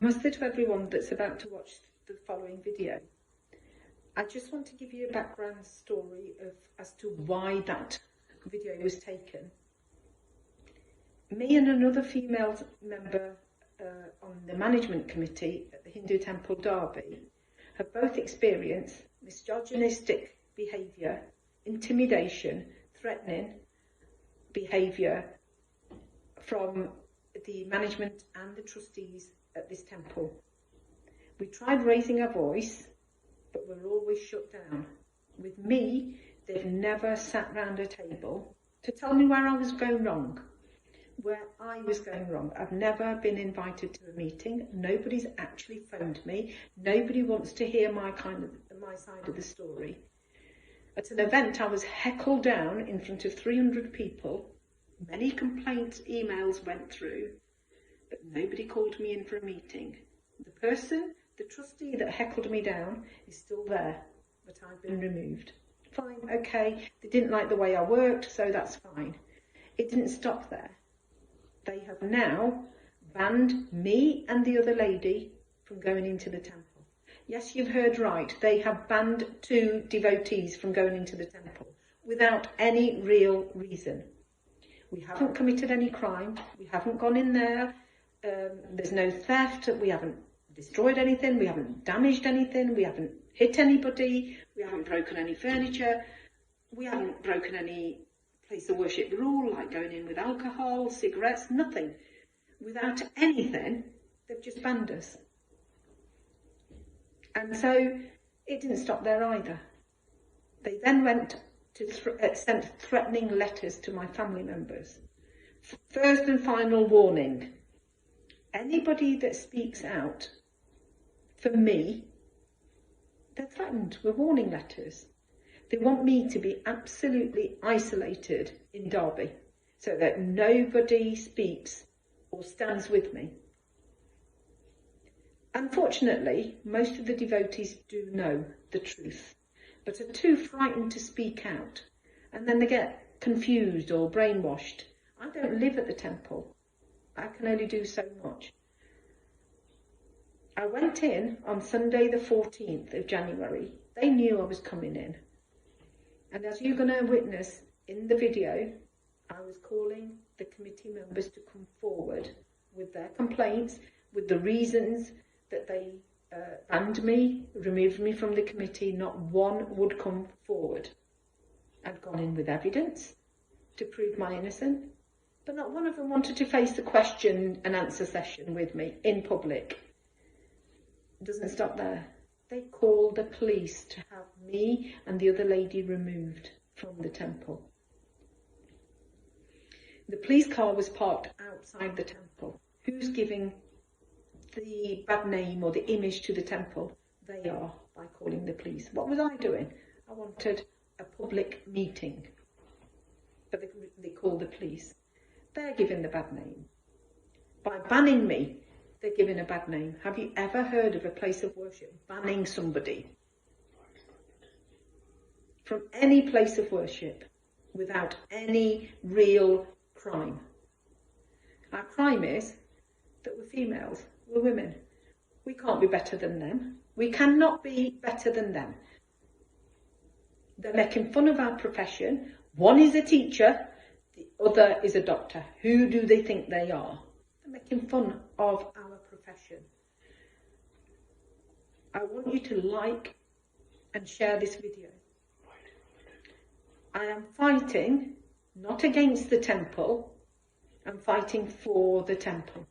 I must say to everyone that's about to watch the following video, I just want to give you a background story as to why that video was taken. Me and another female member on the management committee at the Hindu Temple Derby have both experienced misogynistic behaviour, intimidation, threatening behaviour from the management and the trustees at this temple. We tried raising our voice, but we're always shut down. With me, they've never sat round a table to tell me where I was going wrong. I've never been invited to a meeting. Nobody's actually phoned me. Nobody wants to hear my side of the story. At an event, I was heckled down in front of 300 people. Many complaints, emails went through, but nobody called me in for a meeting. The trustee that heckled me down is still there, but I've been removed. Fine, okay, they didn't like the way I worked, so that's fine. It didn't stop there. They have now banned me and the other lady from going into the temple. Yes, you've heard right. They have banned 2 devotees from going into the temple without any real reason. We haven't committed any crime. We haven't gone in there. There's no theft. We haven't destroyed anything. We haven't damaged anything. We haven't hit anybody. We haven't broken any furniture. We haven't broken any place of worship rule, like going in with alcohol, cigarettes, nothing. Without anything, they've just banned us. And so it didn't stop there either. They then went to sent threatening letters to my family members. First and final warning. Anybody that speaks out for me, they're threatened with warning letters. They want me to be absolutely isolated in Derby so that nobody speaks or stands with me. Unfortunately, most of the devotees do know the truth, but are too frightened to speak out, and then they get confused or brainwashed. I don't live at the temple. I can only do so much. I went in on Sunday the 14th of January. They knew I was coming in. And as you're going to witness in the video, I was calling the committee members to come forward with their complaints, with the reasons that they banned me, removed me from the committee. Not one would come forward. I'd gone in with evidence to prove my innocence, but not one of them wanted to face the question and answer session with me in public. It doesn't stop there. They called the police to have me and the other lady removed from the temple. The police car was parked outside the temple. Who's giving the bad name or the image to the temple? They are, by calling the police. What was I doing? I wanted a public meeting, but they called the police. They're giving the bad name. By banning me, they're giving a bad name. Have you ever heard of a place of worship banning somebody from any place of worship without any real crime? Our crime is that we're females, we're women. We can't be better than them. We cannot be better than them. They're making fun of our profession. One is a teacher, the other is a doctor. Who do they think they are? They're making fun of our profession. I want you to like and share this video. I am fighting not against the temple, I'm fighting for the temple.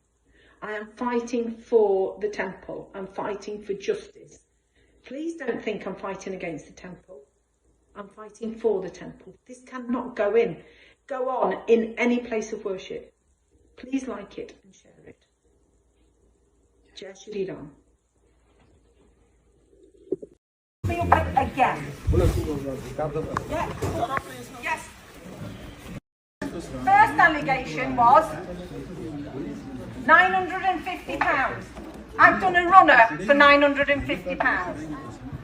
I am fighting for the temple. I'm fighting for justice. Please don't think I'm fighting against the temple. I'm fighting for the temple. This cannot go on in any place of worship. Please like it and share it. Jai Shri Ram. Again. Yeah. Yes. First allegation was £950. I've done a runner for £950.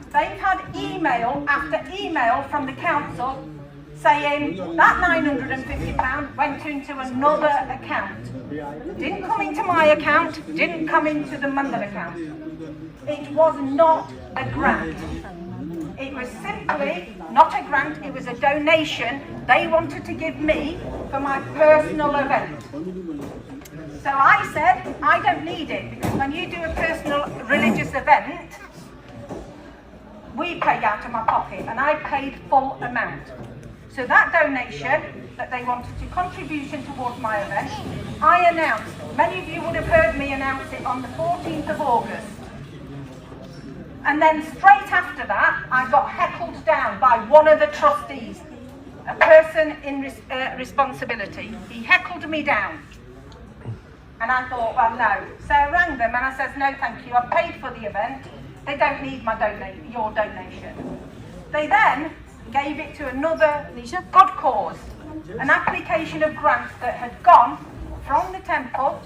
They've had email after email from the council saying that £950 went into another account. Didn't come into my account, didn't come into the Mundell account. It was not a grant. It was simply not a grant, it was a donation they wanted to give me for my personal event. So I said, I don't need it, because when you do a personal religious event, we pay out of my pocket, and I paid full amount. So that donation that they wanted to contribution towards my event, I announced, many of you would have heard me announce it on the 14th of August. And then straight after that, I got heckled down by one of the trustees, a person in responsibility. He heckled me down. And I thought, well, no. So I rang them and I said, no, thank you. I've paid for the event. They don't need your donation. They then gave it to another good cause, an application of grants that had gone from the temple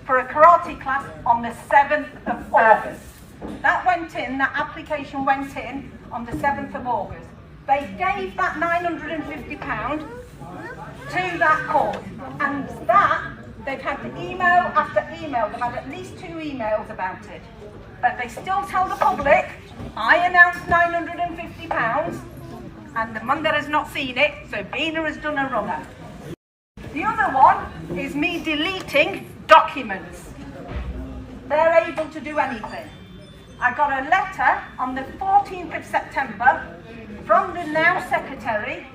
for a karate class on the 7th of August. That went in, that application went in on the 7th of August. They gave that £950 to that cause, and that, they've had email after email, they've had at least 2 emails about it. But they still tell the public, I announced £950, and the Mundell has not seen it, so Bina has done a runner. The other one is me deleting documents. They're able to do anything. I got a letter on the 14th of September from the now secretary,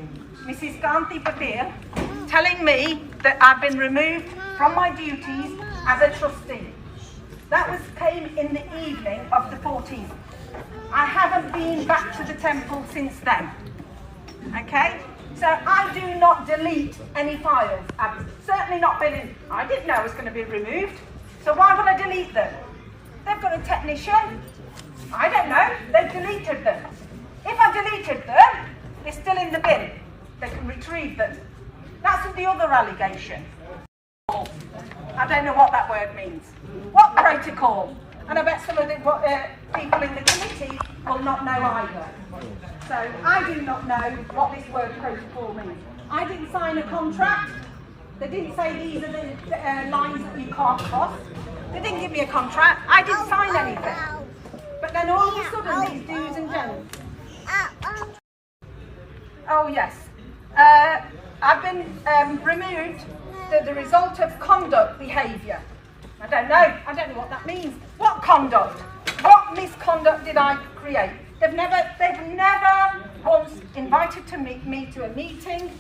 Mrs. Kanti Patel, telling me that I've been removed from my duties as a trustee. That came in the evening of the 14th. I haven't been back to the temple since then. Okay? So I do not delete any files. I've certainly not been in. I didn't know I was going to be removed. So why would I delete them? They've got a technician. I don't know. They've deleted them. If I deleted them, they're still in the bin. They can retrieve them. That's the other allegation. I don't know what that word means. What protocol? And I bet some of the people in the committee will not know either. So I do not know what this word protocol means. I didn't sign a contract. They didn't say these are the lines that you can't cross. They didn't give me a contract. I didn't sign anything. But then all of a sudden, these do's and don'ts. Oh yes. I've been removed as the result of conduct behaviour. I don't know what that means. What conduct? What misconduct did I create? They've never once invited me to a meeting.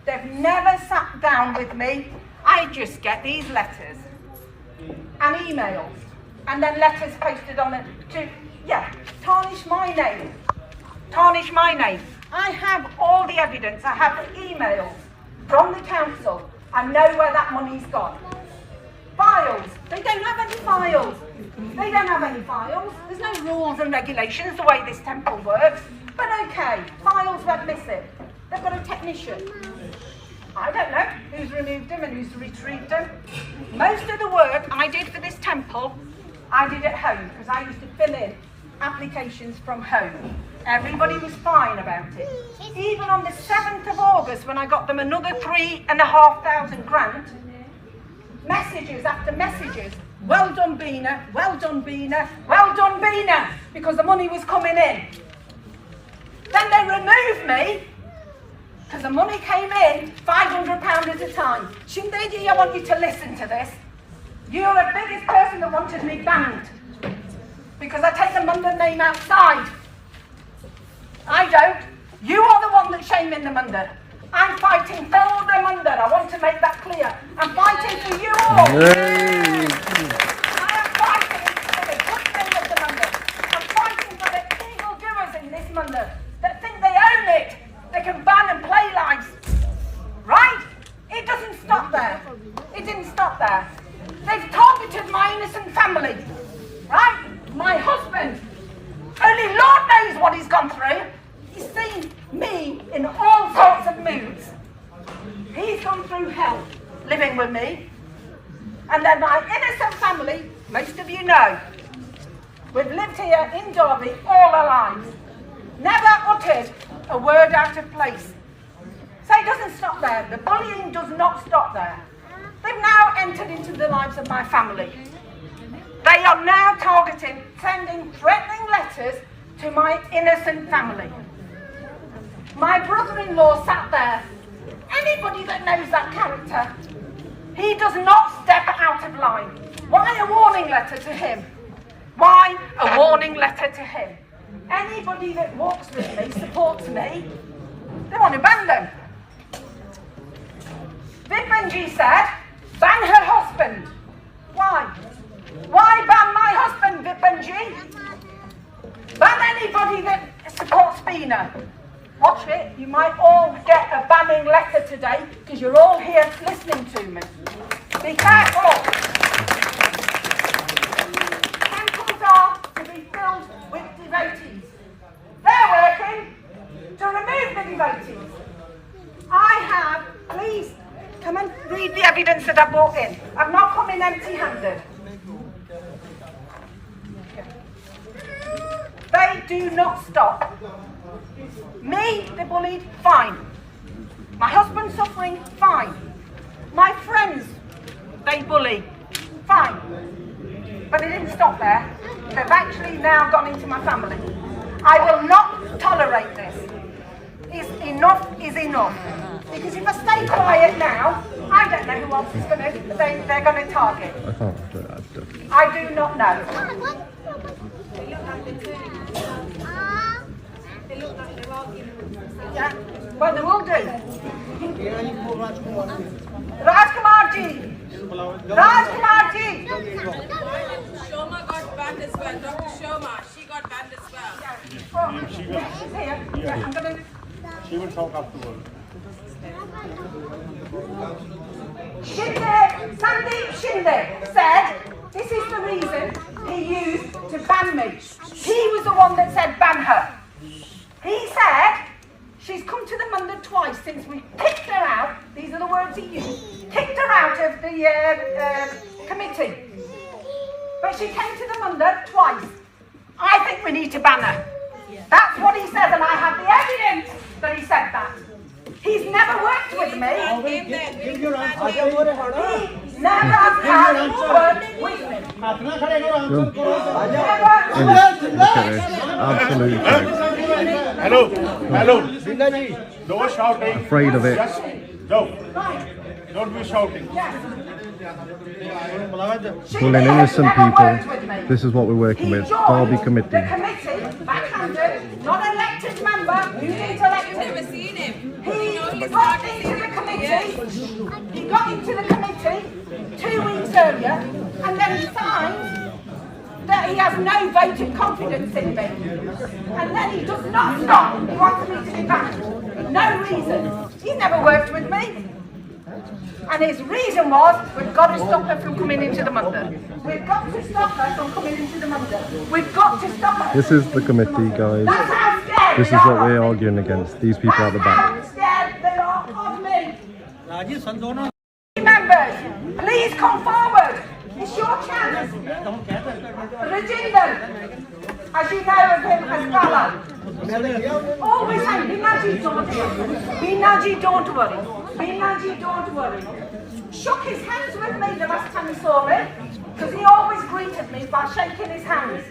They've never sat down with me. I just get these letters and emails, and then letters posted on it to, tarnish my name. Tarnish my name. I have all the evidence. I have the emails from the council. I know where that money's gone. Files. They don't have any files. They don't have any files. There's no rules and regulations the way this temple works. But okay, files went missing. They've got a technician. I don't know who's removed them and who's retrieved them. Most of the work I did for this temple, I did at home, because I used to fill in applications from home. Everybody was fine about it. Even on the 7th of August, when I got them another 3,500 grant, messages after messages, well done Bina, well done Bina, well done Bina, because the money was coming in. Then they removed me, because the money came in, £500 at a time. Shindedi, I want you to listen to this. You're the biggest person that wanted me banned, because I take the Mundell name outside. I don't. You are the one that's shaming the Mundell. I'm fighting for the Mundell. I want to make that clear. I'm fighting for you all. I am fighting for the good thing of the Mundell. I'm fighting for the evildoers in this Mundell that think they own it. They can ban and play lives. Right? It doesn't stop there. It didn't stop there. They've targeted my innocent family. Right? My husband. Only Lord knows what he's gone through. He's seen me in all sorts of moods. He's gone through hell living with me. And then my innocent family, most of you know, we've lived here in Derby all our lives. Never uttered a word out of place. So it doesn't stop there. The bullying does not stop there. They've now entered into the lives of my family. They are now targeting, sending threatening letters to my innocent family. My brother-in-law sat there. Anybody that knows that character, he does not step out of line. Why a warning letter to him? Why a warning letter to him? Anybody that walks with me, supports me, they want to ban them. Vipinji said, ban her husband. Why? Why ban my husband, Vipinji? Ban anybody that supports Bina. Watch it, you might all get a banning letter today because you're all here listening to me. Be careful. Temples are to be filled with devotees. They're working to remove the devotees. I have, please, come and read the evidence that I brought in. I've not come in empty-handed. They do not stop. Me, they bullied, fine. My husband suffering, fine. My friends, they bully, fine. But they didn't stop there. They've actually now gone into my family. I will not tolerate this. Enough is enough. Because if I stay quiet now, I don't know who else is they're going to target. I can't do that stuff. I do not know. Yeah, well, they will do. Rajkumarji! Rajkumarji! Shoma got banned as well. Dr. Shoma, she got banned as well. She's here. Yeah, I'm going to... She will talk afterwards. Sandeep Shinde said, this is the reason he used to ban me. He was the one that said ban her. He said, she's come to the Munda twice since we kicked her out. These are the words he used. Kicked her out of the committee. But she came to the Munda twice. I think we need to ban her. That's what he said, and I have the evidence that he said that. He's never worked with me. He never has worked with me. Absolutely correct. Hello. No shouting. Afraid of it. Just no. Don't be shouting. Bullying innocent people. This is what we're working with. Derby committee. The committee, backhanded, not elected member. You need to elect him. Never seen him. He got into the committee. He got into the committee 2 weeks earlier, and then he signed that he has no vote of confidence in me. And then he does not stop. He wants me to be banned. No reason. He's never worked with me. And his reason was, we've got to stop her from coming into the Munda. We've got to stop her from coming into the Munda. We've got to stop her. This is the committee, guys. That's how scared This is they what are we're of me. arguing against. These people at the back. That's how scared they are of me. Members, please come forward. It's your chance. Rajinder, as you know of him as Bala, always saying, Binaji, don't worry. Binaji, don't worry. Binaji, don't worry. Shook his hands with me the last time he saw me, because he always greeted me by shaking his hands.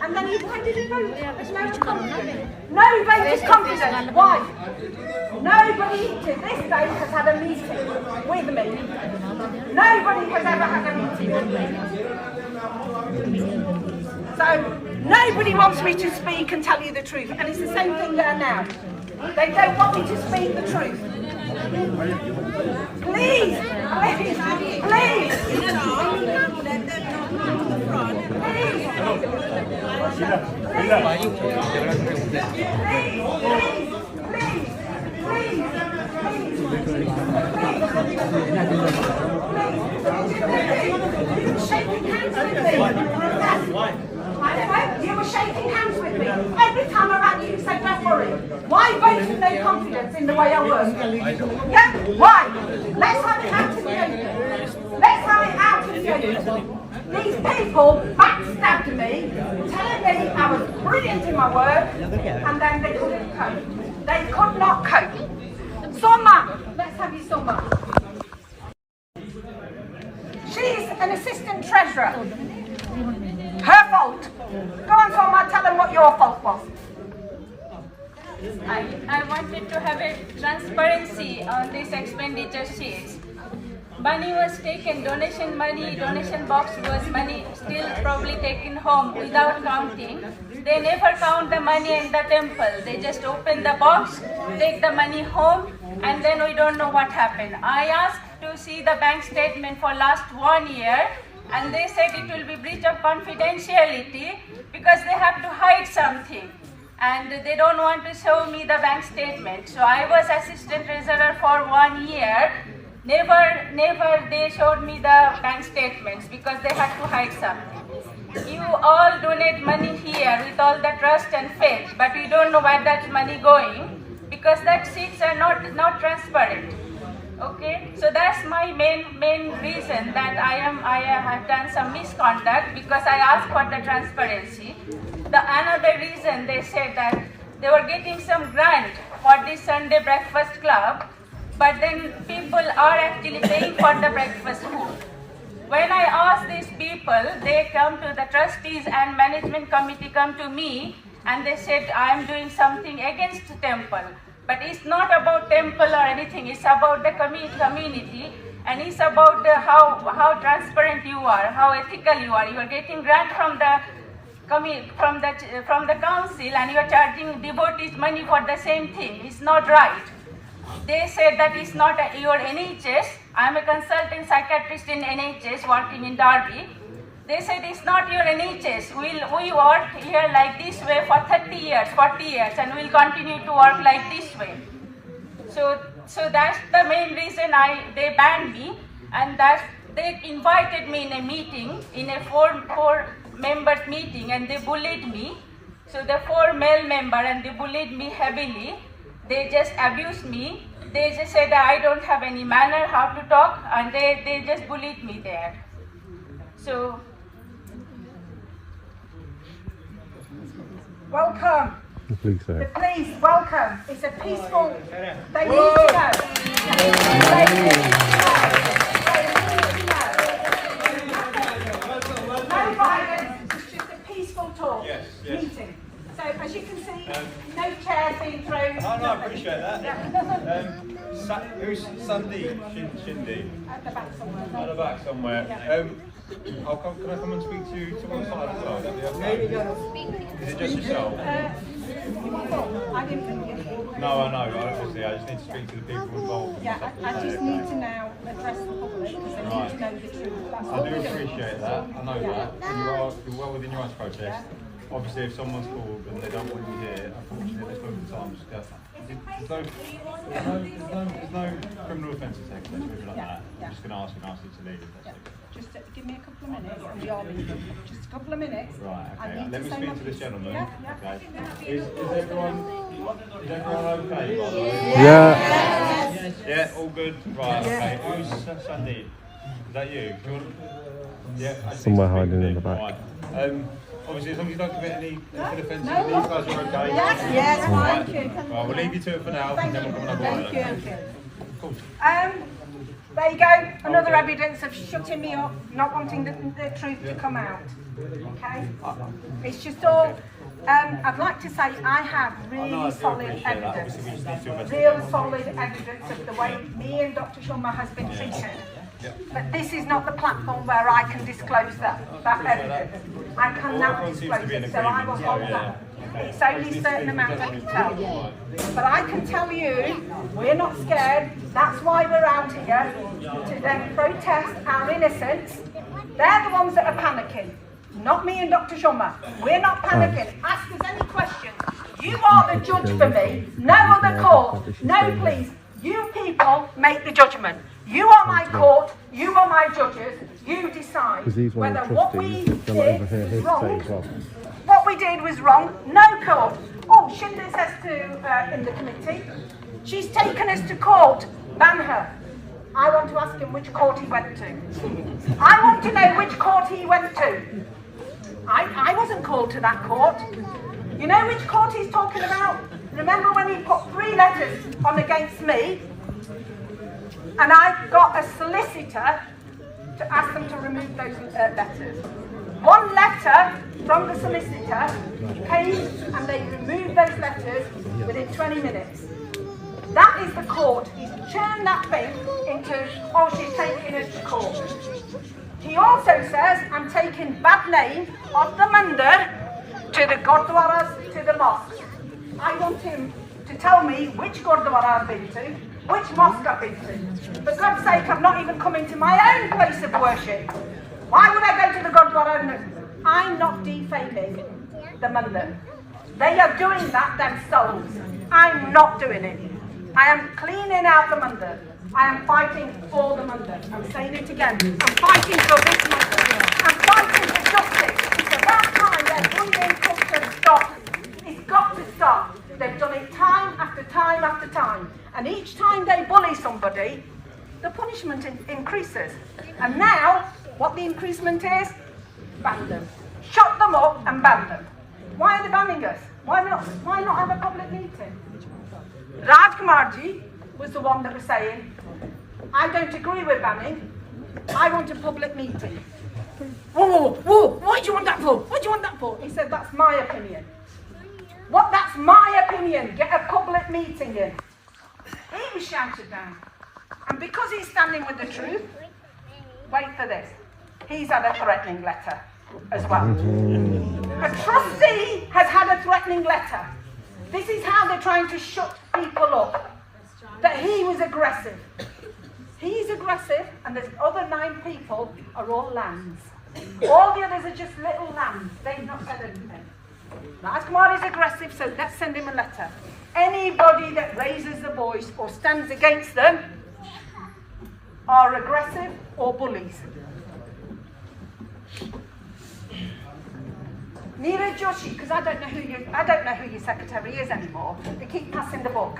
And then why did he vote? There's no confidence. No vote is confident. Why? Nobody to this day has had a meeting with me. Nobody has ever had a meeting with me. So nobody wants me to speak and tell you the truth. And it's the same thing there now. They don't want me to speak the truth. Please, please, please. You were shaking hands with me. Every time I rang you, you said, don't worry. Why vote with no confidence in the way I work? Yeah? Why? Let's have it out in the open. Let's have it out in the open. These people backstabbed me, telling me I was brilliant in my work, and then they couldn't cope. They could not cope. Summer, let's have you Summer. She's an assistant treasurer. Her fault. Go on Summer, tell them what your fault was. I wanted to have a transparency on this expenditure sheets. Money was taken, donation box was money still probably taken home without counting. They never count the money in the temple. They just open the box, take the money home, and then we don't know what happened. I asked to see the bank statement for last 1 year, and they said it will be breach of confidentiality because they have to hide something. And they don't want to show me the bank statement. So I was assistant treasurer for 1 year. Never they showed me the bank statements because they had to hide something. You all donate money here with all the trust and faith, but we don't know where that money going because that sheets are not transparent. Okay, so that's my main reason that I have done some misconduct because I asked for the transparency. Another reason they said that they were getting some grant for this Sunday breakfast club, but then people are actually paying for the breakfast food. When I ask these people, they come to the trustees and management committee come to me and they said I am doing something against the temple. But it's not about temple or anything, it's about the community and it's about how transparent you are, how ethical you are. You are getting grant from the council and you are charging devotees money for the same thing. It's not right. They said that it's not your NHS. I'm a consultant psychiatrist in NHS working in Derby. They said it's not your NHS. We work here like this way for 30 years, 40 years, and we'll continue to work like this way. So that's the main reason they banned me, and they invited me in a meeting, in a four-member meeting, and they bullied me. So the 4 male member, and they bullied me heavily. They just abused me. They just said I don't have any manner how to talk, and they just bullied me there. So, welcome. The police there. The police, welcome. It's a peaceful. They need to know. They need to know. No violence. It's just a peaceful talk. Meeting. So as you can see, no chairs being thrown. Oh no, I appreciate that. Who's Sandy? Shindy? At the back somewhere. At the back somewhere. Can I come and speak to you to one side as well? That'd be okay. Is it just yourself? I didn't think you. No, I know. Obviously, I just need to speak to the people involved. Yeah, I just need to now address the public because they need to know the truth. That's all I do we're doing. appreciate that. I know that. And you're well within your rights process. Obviously, if someone's called and they don't want you here, unfortunately, at this moment in time, there's no criminal offences taken place, anything like that. I'm just going to ask you to leave. If that's okay. Just give me a couple of minutes and we are leaving. Just a couple of minutes. Right, I okay. need Let me say speak my to this piece. gentleman. Yeah. Okay. Is everyone okay, by the way? Yeah. Yeah, all good? Right, okay. Who's Sandy? Is that you? Do you want... Yeah, I just Somewhere need to speak hiding to in you. the back. Right. Obviously, as long as you don't commit any offences, these guys are okay. Yes, thank you. Right, we'll leave you to it for now, and then we'll come another one. Thank you. Cool. There you go. Another evidence of shutting me up, not wanting the truth to come out. Okay? It's just all. I'd like to say I have really solid evidence. Real solid evidence of the way me and Dr. Sharma has been treated. But this is not the platform where I can disclose that evidence. I cannot disclose it, so I will hold that. It's only a certain amount I can tell you. But I can tell you, we're not scared. That's why we're out here, to then protest our innocence. They're the ones that are panicking, not me and Dr. Sharma. We're not panicking. Ask us any questions. You are the judge for me. No other court. No, please. You people make the judgment. You are my court, you are my judges, you decide whether what we did was wrong. What we did was wrong, no court. Oh, Shinda says to in the committee, she's taken us to court, ban her. I want to ask him which court he went to. I want to know which court he went to. I wasn't called to that court. You know which court he's talking about? Remember when he put 3 letters on against me? And I got a solicitor to ask them to remove those letters. One letter from the solicitor came and they removed those letters within 20 minutes. That is the court. He's turned that thing into, oh, she's taking it to court. He also says, I'm taking bad name of the mandir to the gurdwaras, to the mosques. I want him to tell me which gurdwara I've been to, which mosque I've been to. For God's sake, I've not even come into my own place of worship. Why would I go to the gurdwara? I'm not defaming the mandir. They are doing that themselves. I'm not doing it. I am cleaning out the mandir. I am fighting for the mandir. I'm saying it again. I'm fighting for this mandir. I'm fighting for justice. It's about time their bullying culture stops. It's got to stop. They've done it time after time after time. And each time they bully somebody, the punishment increases. And now, what the increasement is? Ban them. Shut them up and ban them. Why are they banning us? Why not have a public meeting? Rajkumarji was the one that was saying, I don't agree with banning. I want a public meeting. Whoa, what do you want that for? What do you want that for? He said, that's my opinion. What? That's my opinion. Get a public meeting in. He was shouted down. And because he's standing with the truth, wait for this. He's had a threatening letter as well. A trustee has had a threatening letter. This is how they're trying to shut people up. That he was aggressive. He's aggressive, and there's other 9 people are all lambs. All the others are just little lambs. They've not said anything. Rajkumar is aggressive, so let's send him a letter. Anybody that raises the voice or stands against them are aggressive or bullies. Neeraj Joshi, because I don't know who your secretary is anymore. They keep passing the book.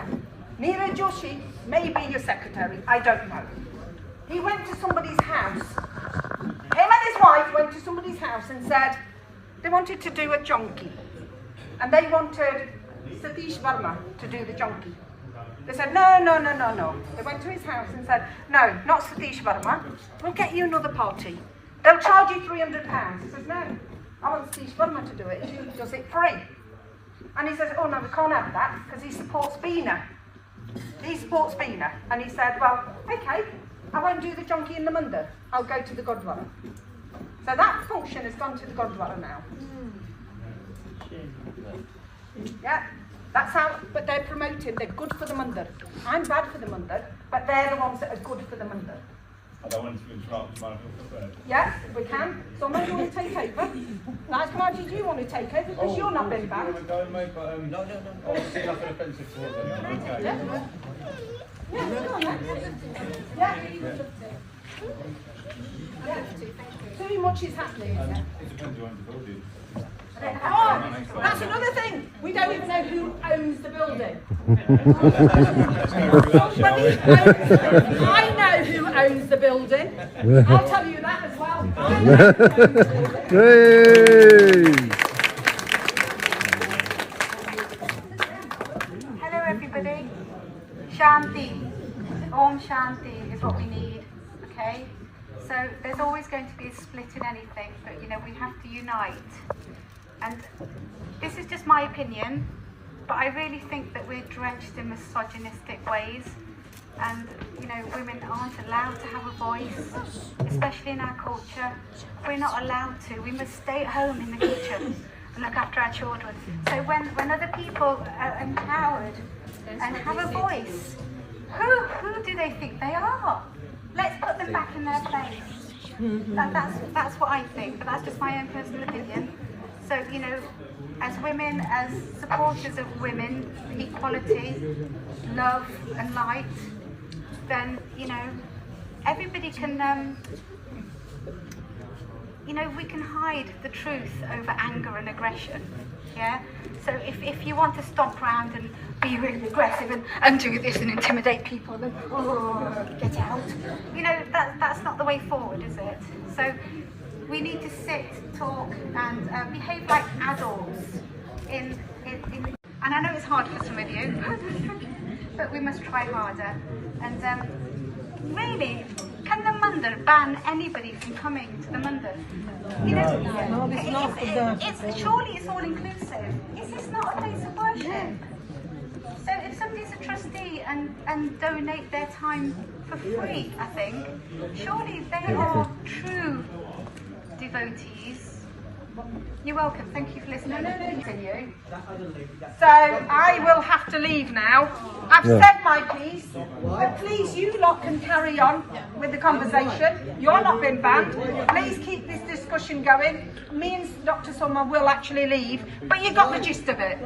Neeraj Joshi may be your secretary. I don't know. He went to somebody's house. Him and his wife went to somebody's house and said they wanted to do a jonki, and they wanted Satish Verma to do the jonki. They said no. They went to his house and said no, not Satish Verma. We'll get you another party. They'll charge you £300. He says no. I want Satish Verma to do it. He does it free. And he says, oh no, we can't have that because he supports Bina. He supports Bina. And he said, well, okay, I won't do the jonki in the mandir. I'll go to the Gurdwara. So that function has gone to the Gurdwara now. Yeah, that's how, but they're promoting, they're good for the mandir. I'm bad for the mandir, but they're the ones that are good for the mandir. I don't want to interrupt, man. Yeah, we can. Someone you want to take over? Rajkumarji, do you want to take over? Because you're not been banned. No. Obviously nothing offensive towards them. Okay. Yeah, go on then. Yeah. Too much is happening. It depends who owns the building. Oh, that's another thing. We don't even know who owns the building. I know who owns the building. I'll tell you that as well. I know who owns the building. Hello everybody. Shanti. Om Shanti is what we need. Okay? So there's always going to be a split in anything, but you know, we have to unite. And this is just my opinion, but I really think that we're drenched in misogynistic ways, and you know, women aren't allowed to have a voice, especially in our culture. We're not allowed to. We must stay at home in the kitchen and look after our children. So when other people are empowered and have a voice, who do they think they are? Let's put them back in their place. That's what I think, but that's just my own personal opinion. So, you know, as women, as supporters of women, equality, love and light, then, you know, everybody can, you know, we can hide the truth over anger and aggression, yeah? So if you want to stomp around and be really aggressive and do this and intimidate people, then, get out. You know, that's not the way forward, is it? So we need to sit, talk, and behave like adults. And I know it's hard for some of you, but we must try harder. And really, can the mandir ban anybody from coming to the mandir? You know, surely it's all inclusive. Is this not a place of worship? So if somebody's a trustee and donate their time for free, I think, surely they are true devotees. You're welcome. Thank you for listening. Continue. So I will have to leave now. I've said my piece, but please you lot can carry on with the conversation. You're not been banned. Please keep this discussion going. Me and Dr. Summer will actually leave, but you got the gist of it.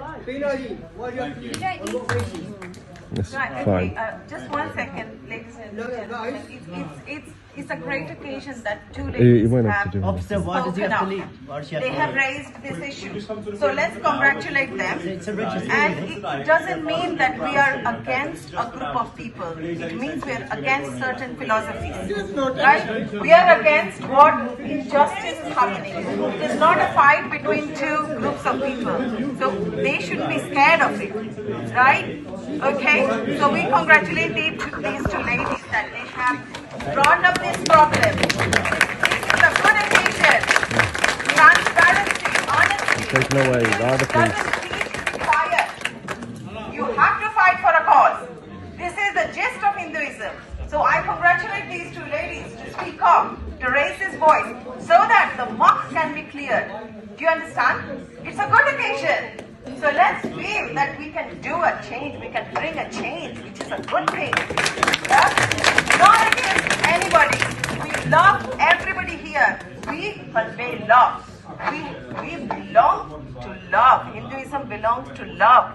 It's Right, fine. okay, just 1 second, ladies and gentlemen. It's a great occasion that two ladies won't have have to do Officer, why does he spoken have to up. leave? Why does she have They to have leave? raised this issue. So let's congratulate them. It's a registered And it doesn't mean that we are against a group of people. It means we are against certain philosophies. Right? We are against what injustice is happening. It is not a fight between two groups of people. So they shouldn't be scared of it. Right? Okay? So we congratulate these two ladies that they have brought up this problem. This is a good occasion. Transparency, honesty. Taken away, rather please. Doesn't need to be quiet. You have to fight for a cause. This is the gist of Hinduism. So I congratulate these two ladies to speak up, to raise this voice, so that the muck can be cleared. Do you understand? It's a good occasion. So let's feel that we can do a change, we can bring a change, which is a good thing. Yeah? Not against anybody. We love everybody here. We convey love. We belong to love. Hinduism belongs to love,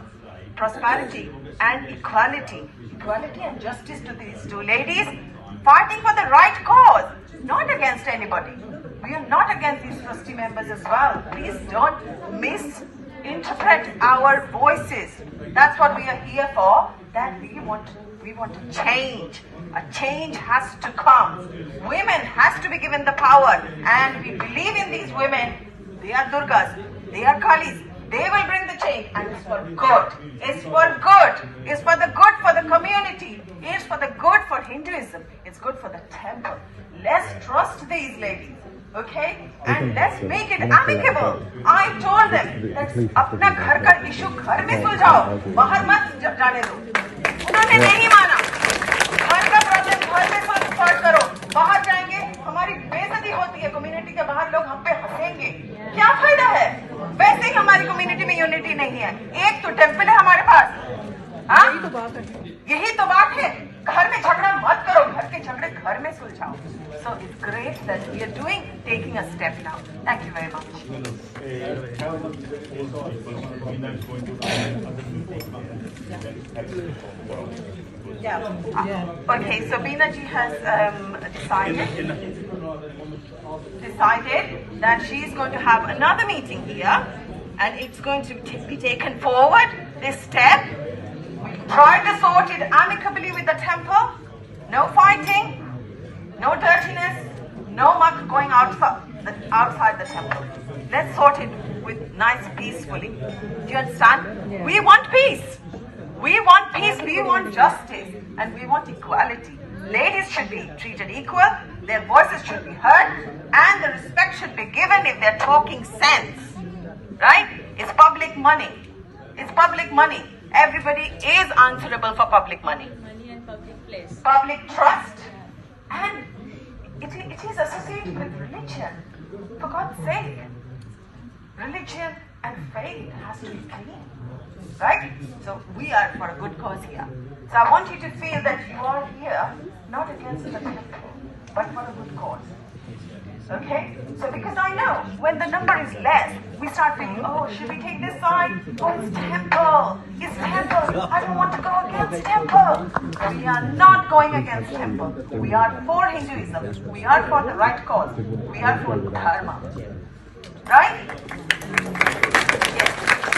prosperity and equality. Equality and justice to these two ladies fighting for the right cause, not against anybody. We are not against these trustee members as well. Please don't misinterpret our voices. That's what we are here for. That we want to change. A change has to come. Women has to be given the power, and we believe in these women. They are Durgas, they are Kalis. They will bring the change, and it's for good. It's for good. It's for the good for the community. It's for the good for Hinduism. It's good for the temple. Let's trust these ladies. Okay? And let's make it amicable. I told them that अपना घर का issue घर में सुलझाओ, बाहर मत जाने दो. उन्होंने नहीं माना. घर का प्रॉब्लम घर में सॉल्व करो. बाहर जाएंगे, हमारी बेइज्जती होती है. कम्युनिटी के बाहर लोग हम पे हंसेंगे. क्या फायदा है? वैसे ही हमारी कम्युनिटी में यूनिटी नहीं है. एक तो टेम्पल है हमारे पास. हाँ? यही तो बात है. घर में झगड़ा मत करो. घर के झगड़े घर में सुलझाओ. So it's great that we are taking a step now. Thank you very much. Yeah. Okay, so Beena ji has decided that she is going to have another meeting here, and it's going to be taken forward. This step, we try to sort it amicably with the temple. No fighting. No dirtiness, no muck going outside the temple. Let's sort it with nice, peacefully. Do you understand? Yeah. We want peace. We want peace, we want justice, and we want equality. Ladies should be treated equal, their voices should be heard, and the respect should be given if they're talking sense. Right? It's public money. It's public money. Everybody is answerable for public money. Money and public place. Public trust. And it is associated with religion. For God's sake, religion and faith has to be clean. Right? So we are for a good cause here. So I want you to feel that you are here, not against the temple, but for a good cause. Okay? So because I know when the number is less, we start thinking, oh, should we take this side? Oh, it's temple. It's temple. I don't want to go against temple. We are not going against temple. We are for Hinduism. We are for the right cause. We are for dharma. Right? Yes.